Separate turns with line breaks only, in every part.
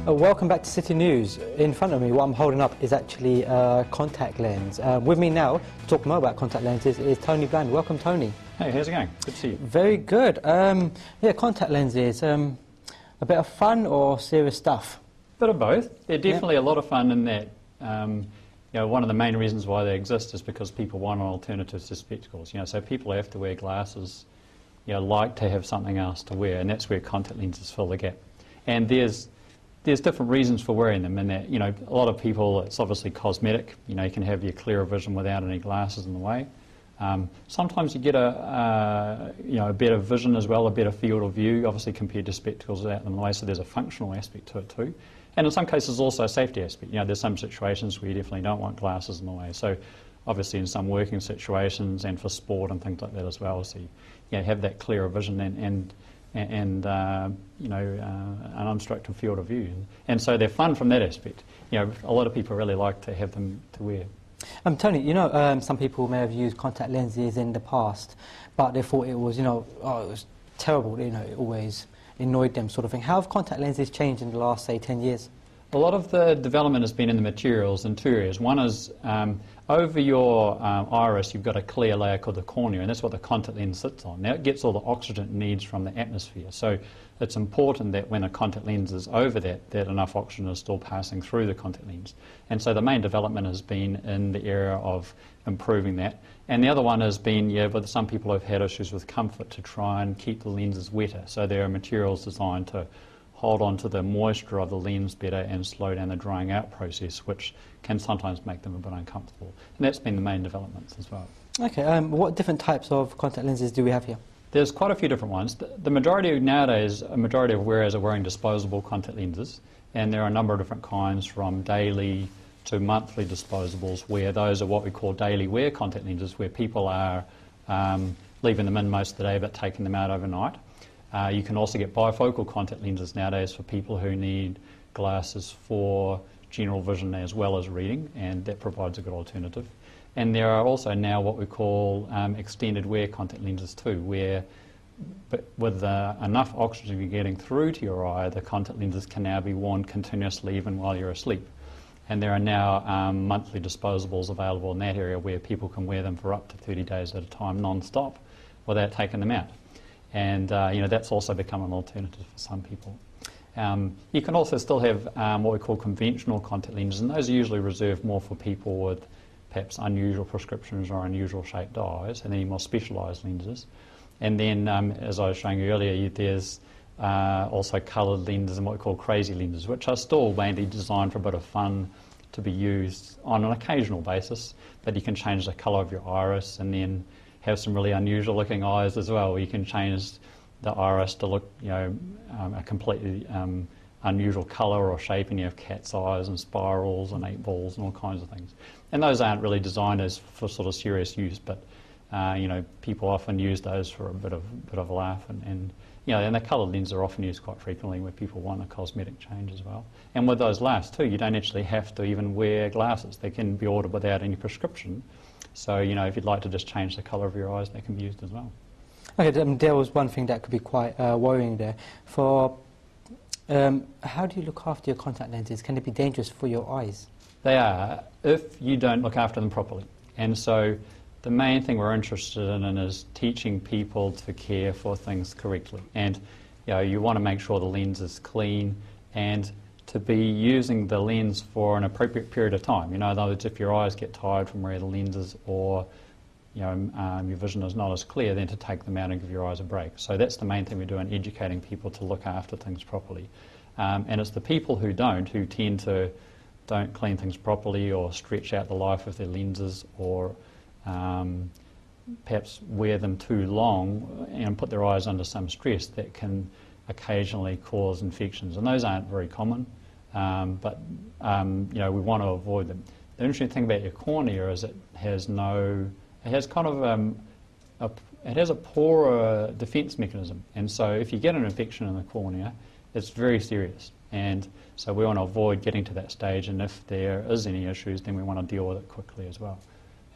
Welcome back to City News. In front of me, what I'm holding up is actually a contact lens. With me now, to talk more about contact lenses, is Tony Bland. Welcome, Tony.
Hey, how's it going? Good to see you.
Very good. Yeah, contact lenses, a bit of fun or serious stuff?
Bit of both. They're definitely a lot of fun in that, one of the main reasons why they exist is because people want an alternative to spectacles. So people who have to wear glasses, like to have something else to wear, and that's where contact lenses fill the gap. And there's different reasons for wearing them in that, a lot of people, it's obviously cosmetic. You can have your clearer vision without any glasses in the way. Sometimes you get a better vision as well, a better field of view, obviously compared to spectacles without them in the way, so there's a functional aspect to it too. And in some cases also a safety aspect. There's some situations where you definitely don't want glasses in the way. So obviously in some working situations and for sport and things like that as well, so you have that clearer vision and an unobstructed field of view. And so they're fun from that aspect. A lot of people really like to have them to wear.
Tony, some people may have used contact lenses in the past, but they thought it was, it was terrible, it always annoyed them sort of thing. How have contact lenses changed in the last, say, 10 years?
A lot of the development has been in the materials in two areas. One is over your iris you've got a clear layer called the cornea, and that's what the contact lens sits on. Now it gets all the oxygen it needs from the atmosphere, so it's important that when a contact lens is over that enough oxygen is still passing through the contact lens. And so the main development has been in the area of improving that. And the other one has been, but some people have had issues with comfort to try and keep the lenses wetter. So there are materials designed to hold on to the moisture of the lens better and slow down the drying out process, which can sometimes make them a bit uncomfortable. And that's been the main developments as well.
Okay, what different types of contact lenses do we have here?
There's quite a few different ones. The majority nowadays, a majority of wearers are wearing disposable contact lenses, and there are a number of different kinds from daily to monthly disposables, where those are what we call daily wear contact lenses, where people are leaving them in most of the day but taking them out overnight. You can also get bifocal contact lenses nowadays for people who need glasses for general vision as well as reading, and that provides a good alternative. And there are also now what we call extended wear contact lenses too, where with enough oxygen you're getting through to your eye, the contact lenses can now be worn continuously even while you're asleep. And there are now monthly disposables available in that area where people can wear them for up to 30 days at a time non-stop without taking them out. And that's also become an alternative for some people. You can also still have what we call conventional contact lenses, and those are usually reserved more for people with perhaps unusual prescriptions or unusual shaped eyes, and then more specialised lenses. And then, as I was showing you earlier, there's also coloured lenses and what we call crazy lenses, which are still mainly designed for a bit of fun to be used on an occasional basis, but you can change the colour of your iris and then have some really unusual looking eyes as well. You can change the iris to look, a completely unusual colour or shape, and you have cat's eyes and spirals and 8 balls and all kinds of things. And those aren't really designed as for sort of serious use, but people often use those for a bit of a laugh, and the coloured lenses are often used quite frequently where people want a cosmetic change as well. And with those laughs too, you don't actually have to even wear glasses. They can be ordered without any prescription. So, if you'd like to just change the colour of your eyes, they can be used as well.
Okay, there was one thing that could be quite worrying there. How do you look after your contact lenses? Can it be dangerous for your eyes?
They are, if you don't look after them properly. And so the main thing we're interested in is teaching people to care for things correctly. And you want to make sure the lens is clean and to be using the lens for an appropriate period of time. In other words, if your eyes get tired from wearing the lenses, or your vision is not as clear, then to take them out and give your eyes a break. So that's the main thing we do in educating people to look after things properly. And it's the people who tend to don't clean things properly or stretch out the life of their lenses, or perhaps wear them too long and put their eyes under some stress, that can occasionally cause infections. And those aren't very common, but we want to avoid them. The interesting thing about your cornea is it has a poorer defence mechanism, and so if you get an infection in the cornea, it's very serious. And so we want to avoid getting to that stage, and if there is any issues, then we want to deal with it quickly as well.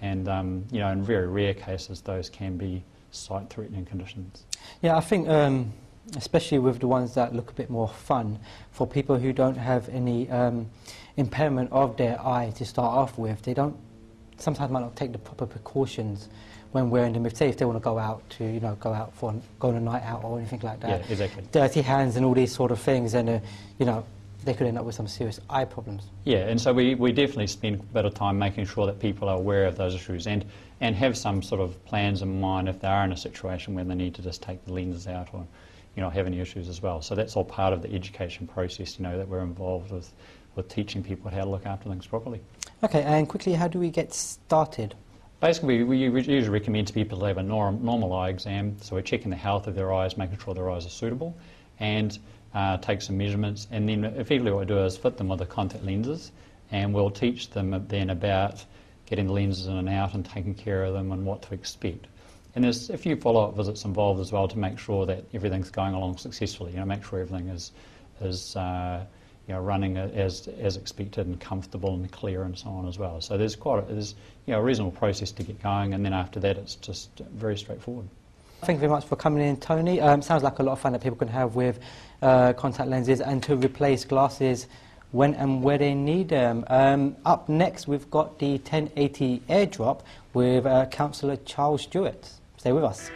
And in very rare cases, those can be sight-threatening conditions.
Yeah, I think especially with the ones that look a bit more fun, for people who don't have any impairment of their eye to start off with. They don't sometimes might not take the proper precautions when wearing them. If say if they want to go out to go on a night out or anything like that.
Yeah, exactly.
Dirty hands and all these sort of things, and they could end up with some serious eye problems.
Yeah, and so we definitely spend a bit of time making sure that people are aware of those issues and have some sort of plans in mind if they are in a situation where they need to just take the lenses out or have any issues as well. So that's all part of the education process, that we're involved with teaching people how to look after things properly.
Okay, and quickly, how do we get started?
Basically, we usually recommend to people to have a normal eye exam, so we're checking the health of their eyes, making sure their eyes are suitable, and take some measurements, and then effectively what we do is fit them with the contact lenses, and we'll teach them then about getting the lenses in and out and taking care of them and what to expect. And there's a few follow-up visits involved as well to make sure that everything's going along successfully, make sure everything is running as expected and comfortable and clear and so on as well. So there's a reasonable process to get going, and then after that it's just very straightforward.
Thank you very much for coming in, Tony. Sounds like a lot of fun that people can have with contact lenses and to replace glasses when and where they need them. Up next, we've got the 1080 airdrop with Councillor Charles Stewart. Stay with us.